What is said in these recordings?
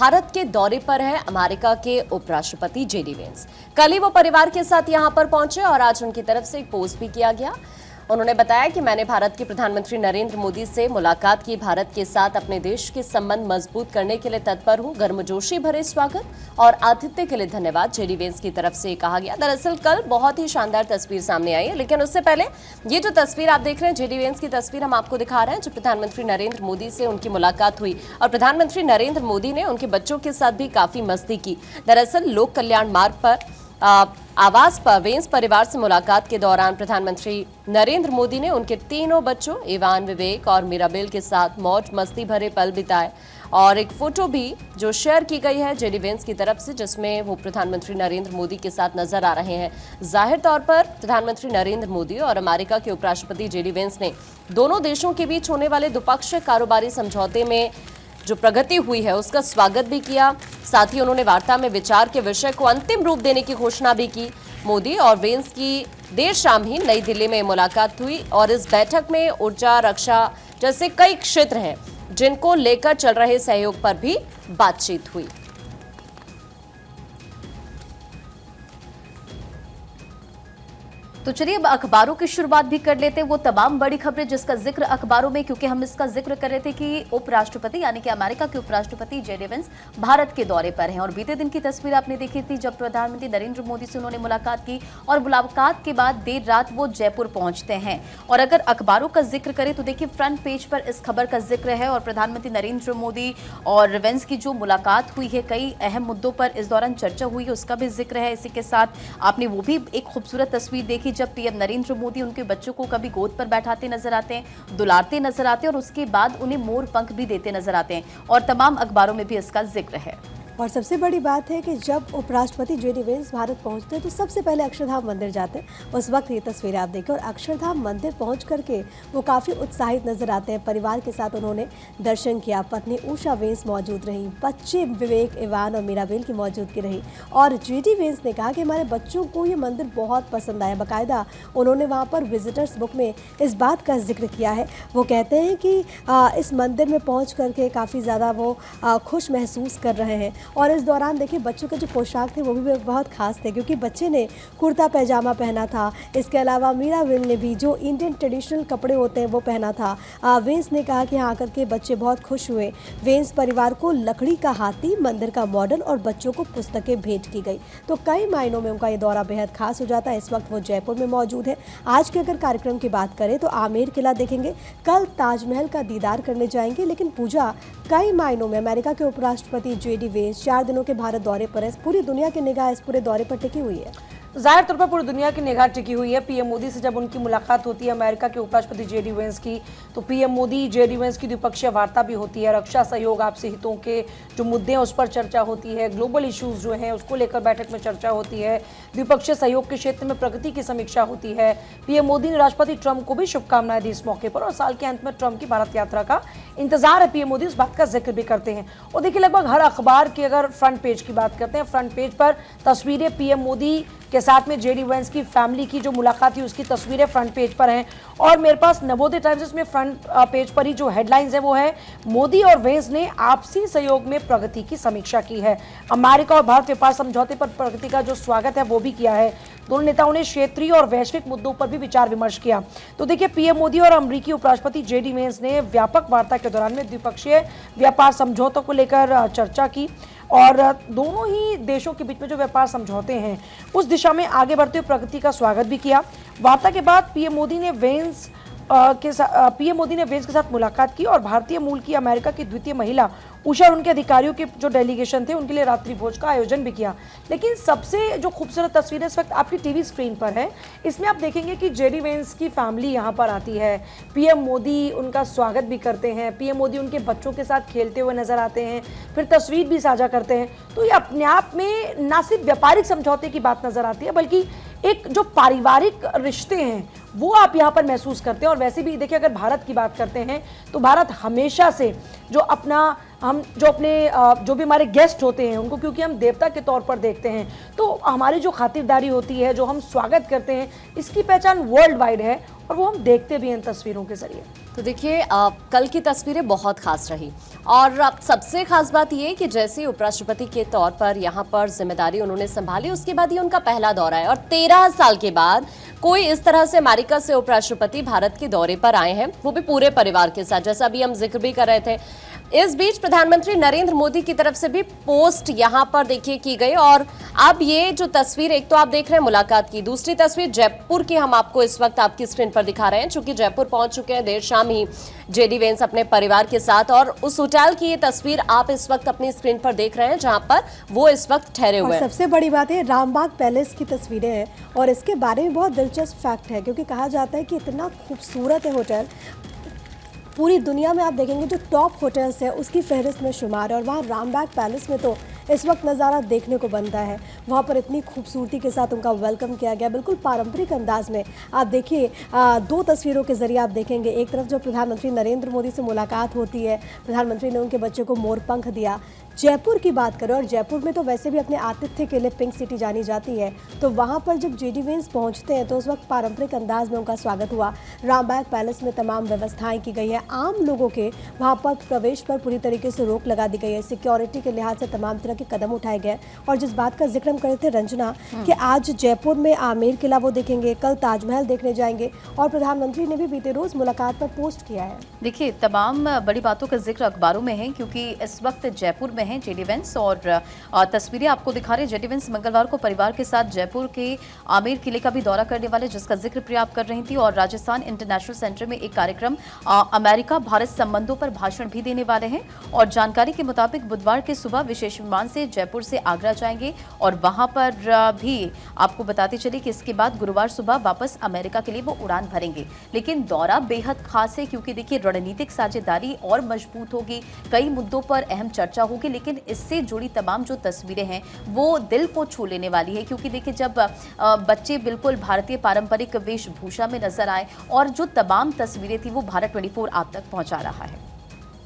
भारत के दौरे पर है अमेरिका के उपराष्ट्रपति जेडी वेंस। कल ही वो परिवार के साथ यहां पर पहुंचे और आज उनकी तरफ से एक पोस्ट भी किया गया। उन्होंने बताया कि मैंने भारत के प्रधानमंत्री नरेंद्र मोदी से मुलाकात की। भारत के साथ अपने देश के संबंध मजबूत करने के लिए तत्पर हूं। गर्मजोशी भरे स्वागत और आतिथ्य के लिए धन्यवाद, जेडी वेंस की तरफ से कहा गया। दरअसल कल बहुत ही शानदार तस्वीर सामने आई है, लेकिन उससे पहले ये जो तस्वीर आप देख रहे हैं, जेडी वेंस की तस्वीर हम आपको दिखा रहे हैं, जो प्रधानमंत्री नरेंद्र मोदी से उनकी मुलाकात हुई और प्रधानमंत्री नरेंद्र मोदी ने उनके बच्चों के साथ भी काफी मस्ती की। दरअसल लोक कल्याण मार्ग पर आवास पर वेंस परिवार से मुलाकात के दौरान प्रधानमंत्री नरेंद्र मोदी ने उनके तीनों बच्चों इवान, विवेक और मिराबेल के साथ मौज मस्ती भरे पल बिताए और एक फोटो भी जो शेयर की गई है जेडी वेंस की तरफ से, जिसमें वो प्रधानमंत्री नरेंद्र मोदी के साथ नजर आ रहे हैं। जाहिर तौर पर प्रधानमंत्री नरेंद्र मोदी और अमेरिका के उपराष्ट्रपति जेडी वेंस ने दोनों देशों के बीच होने वाले द्विपक्षीय कारोबारी समझौते में जो प्रगति हुई है उसका स्वागत भी किया। साथ ही उन्होंने वार्ता में विचार के विषय को अंतिम रूप देने की घोषणा भी की। मोदी और वेंस की देर शाम ही नई दिल्ली में मुलाकात हुई और इस बैठक में ऊर्जा, रक्षा जैसे कई क्षेत्र हैं जिनको लेकर चल रहे सहयोग पर भी बातचीत हुई। तो चलिए अब अखबारों की शुरुआत भी कर लेते हैं। वो तमाम बड़ी खबरें जिसका जिक्र अखबारों में, क्योंकि हम इसका जिक्र कर रहे थे कि उपराष्ट्रपति यानी कि अमेरिका के उपराष्ट्रपति जेडी वेंस भारत के दौरे पर हैं और बीते दिन की तस्वीर आपने देखी थी जब प्रधानमंत्री नरेंद्र मोदी से उन्होंने मुलाकात की और मुलाकात के बाद देर रात वो जयपुर पहुंचते हैं। और अगर अखबारों का जिक्र करें तो देखिए फ्रंट पेज पर इस खबर का जिक्र है और प्रधानमंत्री नरेंद्र मोदी और वेंस की जो मुलाकात हुई है, कई अहम मुद्दों पर इस दौरान चर्चा हुई है, उसका भी जिक्र है। इसी के साथ आपने वो भी एक खूबसूरत तस्वीर देखी जब पीएम नरेंद्र मोदी उनके बच्चों को कभी गोद पर बैठाते नजर आते हैं, दुलारते नजर आते हैं और उसके बाद उन्हें मोर पंख भी देते नजर आते हैं और तमाम अखबारों में भी इसका जिक्र है। और सबसे बड़ी बात है कि जब उपराष्ट्रपति जेडी वेंस भारत पहुंचते हैं तो सबसे पहले अक्षरधाम मंदिर जाते हैं। उस वक्त ये तस्वीरें आप देखें और अक्षरधाम मंदिर पहुंच करके वो काफ़ी उत्साहित नजर आते हैं। परिवार के साथ उन्होंने दर्शन किया। पत्नी उषा वेंस मौजूद रही, बच्चे विवेक, इवान और मीराबेल की मौजूदगी रही और जेडी वेंस ने कहा कि हमारे बच्चों को ये मंदिर बहुत पसंद आया। बाकायदा उन्होंने वहाँ पर विजिटर्स बुक में इस बात का जिक्र किया है। वो कहते हैं कि इस मंदिर में पहुँच करके काफ़ी ज़्यादा वो खुश महसूस कर रहे हैं। और इस दौरान देखिए बच्चों के जो पोशाक थे वो भी बहुत खास थे, क्योंकि बच्चे ने कुर्ता पैजामा पहना था। इसके अलावा मीराबेल ने भी जो इंडियन ट्रेडिशनल कपड़े होते हैं वो पहना था। वेंस ने कहा कि यहाँ आकर के बच्चे बहुत खुश हुए। वेंस परिवार को लकड़ी का हाथी, मंदिर का मॉडल और बच्चों को पुस्तकें भेंट की गई। तो कई मायनों में उनका ये दौरा बेहद खास हो जाता है। इस वक्त वो जयपुर में मौजूद है। आज के अगर कार्यक्रम की बात करें तो आमेर किला देखेंगे, कल ताजमहल का दीदार करने जाएंगे। लेकिन पूजा कई मायनों में अमेरिका के उपराष्ट्रपति जेडी वेंस 4 दिनों के भारत दौरे पर है। पूरी दुनिया की निगाह इस पूरे दौरे पर टिकी हुई है। जाहिर तौर पर पूरी दुनिया की निगाह टिकी हुई है। पीएम मोदी से जब उनकी मुलाकात होती है अमेरिका के उपराष्ट्रपति जेडी वेंस की, तो पीएम मोदी जेडी वेंस की द्विपक्षीय वार्ता भी होती है। रक्षा सहयोग, आपसी हितों के जो मुद्दे हैं उस पर चर्चा होती है। ग्लोबल इश्यूज जो हैं उसको लेकर बैठक में चर्चा होती है। द्विपक्षीय सहयोग के क्षेत्र में प्रगति की समीक्षा होती है। पीएम मोदी ने राष्ट्रपति ट्रंप को भी शुभकामनाएं दी इस मौके पर और साल के अंत में ट्रंप की भारत यात्रा का इंतजार है। पीएम मोदी इस बात का जिक्र भी करते हैं और देखिए लगभग हर अखबार की अगर फ्रंट पेज की बात करते हैं, फ्रंट पेज पर तस्वीरें पीएम मोदी के साथ में जेडी वेंस की फैमिली की जो मुलाकात थी उसकी तस्वीरें फ्रंट पेज पर हैं। और मेरे पास नवोदय टाइम्स में फ्रंट पेज पर ही जो हेडलाइंस है वो है, मोदी और वेंस ने आपसी सहयोग में प्रगति की समीक्षा की है। अमेरिका और भारत व्यापार समझौते पर प्रगति का जो स्वागत है वो भी किया है। दोनों नेताओं ने क्षेत्रीय और वैश्विक मुद्दों पर भी विचार विमर्श किया। तो देखिए पीएम मोदी और अमेरिकी उपराष्ट्रपति जेडी वेंस ने व्यापक वार्ता के दौरान में द्विपक्षीय व्यापार समझौतों को लेकर चर्चा की और दोनों ही देशों के बीच में जो व्यापार समझौते हैं उस दिशा में आगे बढ़ते हुए प्रगति का स्वागत भी किया। वार्ता के बाद पीएम मोदी ने वेंस के साथ मुलाकात की और भारतीय मूल की अमेरिका की द्वितीय महिला उषा और उनके अधिकारियों के जो डेलीगेशन थे उनके लिए रात्रि भोज का आयोजन भी किया। लेकिन सबसे जो खूबसूरत तस्वीर इस वक्त आपकी टीवी स्क्रीन पर है, इसमें आप देखेंगे कि जेडी वेंस की फैमिली यहाँ पर आती है। पीएम मोदी उनका स्वागत भी करते हैं। पीएम मोदी उनके बच्चों के साथ खेलते हुए नजर आते हैं, फिर तस्वीर भी साझा करते हैं। तो ये अपने आप में न सिर्फ व्यापारिक समझौते की बात नजर आती है बल्कि एक जो पारिवारिक रिश्ते हैं वो आप यहाँ पर महसूस करते हैं। और वैसे भी देखिए अगर भारत की बात करते हैं तो भारत हमेशा से जो जो भी हमारे गेस्ट होते हैं उनको क्योंकि हम देवता के तौर पर देखते हैं, तो हमारी जो खातिरदारी होती है, जो हम स्वागत करते हैं, इसकी पहचान वर्ल्ड वाइड है। और वो हम देखते भी हैं इन तस्वीरों के जरिए। तो देखिए कल की तस्वीरें बहुत खास रही और अब सबसे खास बात ये कि जैसे उपराष्ट्रपति के तौर पर यहाँ पर जिम्मेदारी उन्होंने संभाली, उसके बाद ये उनका पहला दौरा है और 13 साल के बाद कोई इस तरह से अमेरिका से उपराष्ट्रपति भारत के दौरे पर आए हैं, वो भी पूरे परिवार के साथ, जैसा अभी हम जिक्र भी कर रहे थे। इस बीच प्रधानमंत्री नरेंद्र मोदी की तरफ से भी पोस्ट यहां पर देखिए की गई और अब ये जो तस्वीर एक तो आप देख रहे हैं मुलाकात की, दूसरी तस्वीर जयपुर की हम आपको इस वक्त आपकी स्क्रीन पर दिखा रहे हैं, चूंकि जयपुर पहुंच चुके हैं देर शाम ही जेडी वेंस अपने परिवार के साथ और उस होटल की ये तस्वीर आप इस वक्त अपनी स्क्रीन पर देख रहे हैं जहां पर वो इस वक्त ठहरे हुए हैं। सबसे बड़ी बात है रामबाग पैलेस की तस्वीरें हैं और इसके बारे में बहुत दिलचस्प फैक्ट है क्योंकि कहा जाता है कि इतना खूबसूरत है होटल, पूरी दुनिया में आप देखेंगे जो टॉप होटल्स है उसकी फहरिस्त में शुमार है और वहाँ रामबाग पैलेस में तो इस वक्त नज़ारा देखने को बनता है। वहाँ पर इतनी खूबसूरती के साथ उनका वेलकम किया गया, बिल्कुल पारंपरिक अंदाज में। आप देखिए 2 तस्वीरों के जरिए आप देखेंगे, एक तरफ जो प्रधानमंत्री नरेंद्र मोदी से मुलाकात होती है, प्रधानमंत्री ने उनके बच्चे को मोरपंख दिया। जयपुर की बात करें और जयपुर में तो वैसे भी अपने आतिथ्य के लिए पिंक सिटी जानी जाती है, तो वहाँ पर जब जेडी वेंस पहुँचते हैं तो उस वक्त पारंपरिक अंदाज में उनका स्वागत हुआ। रामबाग पैलेस में तमाम व्यवस्थाएं की गई है, आम लोगों के वहाँ पर प्रवेश पर पूरी तरीके से रोक लगा दी गई है, सिक्योरिटी के लिहाज से तमाम तरह के कदम उठाए गए। और जिस बात का जिक्र हम कर रहे थे रंजना कि आज जयपुर में आमेर किला वो देखेंगे, कल ताजमहल देखने जाएंगे और प्रधानमंत्री ने भी बीते रोज मुलाकात पर पोस्ट किया है। देखिए तमाम बड़ी बातों का जिक्र अखबारों में है क्योंकि इस वक्त जयपुर में हैं जेडी वेंस और तस्वीरें आपको दिखा रहे हैं। जेडी वेंस मंगलवार को परिवार के साथ जयपुर के आमेर किले का भी दौरा करने वाले, जिसका जिक्र प्रिया आप कर रही थी, और राजस्थान इंटरनेशनल सेंटर में एक कार्यक्रम अमेरिका भारत संबंधों पर भाषण भी देने वाले हैं। और जानकारी के मुताबिक बुधवार की सुबह विशेष विमान से जयपुर से आगरा जाएंगे और वहां पर भी आपको बताते चले कि इसके बाद गुरुवार सुबह वापस अमेरिका के लिए वो उड़ान भरेंगे। लेकिन दौरा बेहद खास है क्योंकि देखिए रणनीतिक साझेदारी और मजबूत होगी, कई मुद्दों पर अहम चर्चा होगी, लेकिन इससे जुड़ी तमाम जो तस्वीरें हैं वो दिल को छू लेने वाली है क्योंकि देखिए जब बच्चे बिल्कुल भारतीय पारंपरिक वेशभूषा में नजर आए और जो तमाम तस्वीरें थी वो भारत 24 आप तक पहुंचा रहा है।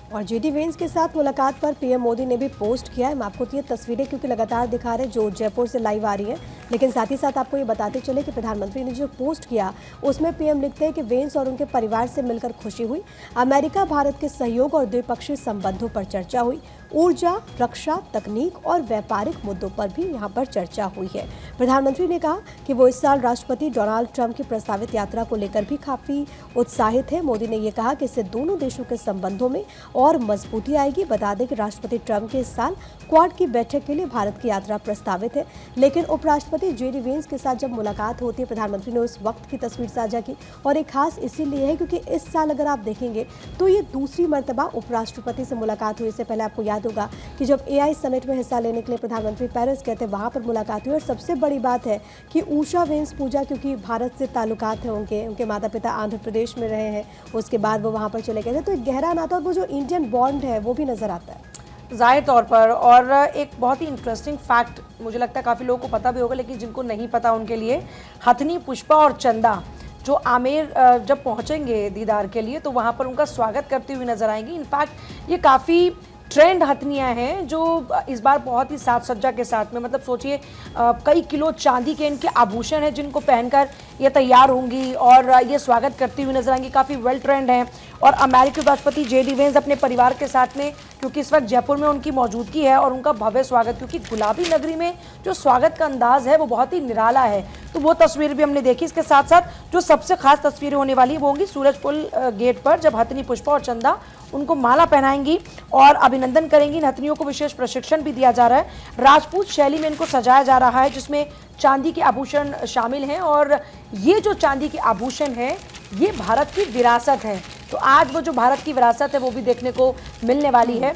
और जेडी वेंस के साथ मुलाकात पर पीएम मोदी ने भी पोस्ट किया है। मैं आपको ये तस्वीरें क्योंकि लगातार दिखा रहे हैं जो जयपुर से लाइव आ रही है, लेकिन साथ ही साथ आपको ये बताते चले कि प्रधानमंत्री ने जो पोस्ट किया उसमें पीएम लिखते हैं कि वेंस और उनके परिवार से मिलकर खुशी हुई, अमेरिका भारत के सहयोग और द्विपक्षीय संबंधों पर चर्चा हुई, ऊर्जा, रक्षा, तकनीक और व्यापारिक मुद्दों पर भी यहाँ पर चर्चा हुई है। प्रधानमंत्री ने कहा कि वो इस साल राष्ट्रपति डोनाल्ड ट्रंप की प्रस्तावित यात्रा को लेकर भी काफ़ी उत्साहित है। मोदी ने ये कहा कि इससे दोनों देशों के संबंधों में और मजबूती आएगी। बता दें कि राष्ट्रपति ट्रंप के इस साल क्वाड की बैठक के लिए भारत की यात्रा प्रस्तावित है, लेकिन उपराष्ट्रपति जेडी वेंस के साथ जब मुलाकात होती है प्रधानमंत्री ने उस वक्त की तस्वीर साझा की और एक खास इसीलिए है क्योंकि इस साल अगर आप देखेंगे तो ये दूसरी मर्तबा उपराष्ट्रपति से मुलाकात हुई। इससे पहले आपको याद होगा कि जब एआई समिट में हिस्सा लेने के लिए प्रधानमंत्री पेरिस गए थे वहां पर मुलाकात हुई। और सबसे बड़ी बात है कि उषा वेंस पूजा, क्योंकि भारत से ताल्लुकात है उनके माता पिता आंध्र प्रदेश में रहे हैं, उसके बाद वो वहां पर चले गए थे, तो एक गहरा नाता और वो जो इंडियन बॉन्ड है वो भी नजर आता है ज़ाहिर तौर पर। और एक बहुत ही इंटरेस्टिंग फैक्ट मुझे लगता है काफ़ी लोगों को पता भी होगा, लेकिन जिनको नहीं पता उनके लिए, हथनी, पुष्पा और चंदा जो आमेर जब पहुंचेंगे दीदार के लिए तो वहां पर उनका स्वागत करते हुए नजर आएंगी। इनफैक्ट ये काफ़ी ट्रेंड हथनियाँ हैं जो इस बार बहुत ही साज सज्जा के साथ में, मतलब सोचिए कई किलो चांदी के इनके आभूषण हैं जिनको पहनकर ये तैयार होंगी और ये स्वागत करती हुई नजर आएंगी। काफ़ी वेल ट्रेंड हैं। और अमेरिकी राष्ट्रपति जेडी वेंस अपने परिवार के साथ में, क्योंकि इस वक्त जयपुर में उनकी मौजूदगी है और उनका भव्य स्वागत, क्योंकि गुलाबी नगरी में जो स्वागत का अंदाज है वो बहुत ही निराला है, तो वो तस्वीर भी हमने देखी। इसके साथ साथ जो सबसे खास तस्वीरें होने वाली वो होंगी सूरजपुल गेट पर, जब हथनी, पुष्पा और चंदा उनको माला पहनाएंगी और अभिनंदन करेंगी। इन हथनियों को विशेष प्रशिक्षण भी दिया जा रहा है, राजपूत शैली में इनको सजाया जा रहा है जिसमें चांदी के आभूषण शामिल हैं। और ये जो चांदी के आभूषण हैं ये भारत की विरासत है, तो आज वो जो भारत की विरासत है वो भी देखने को मिलने वाली है।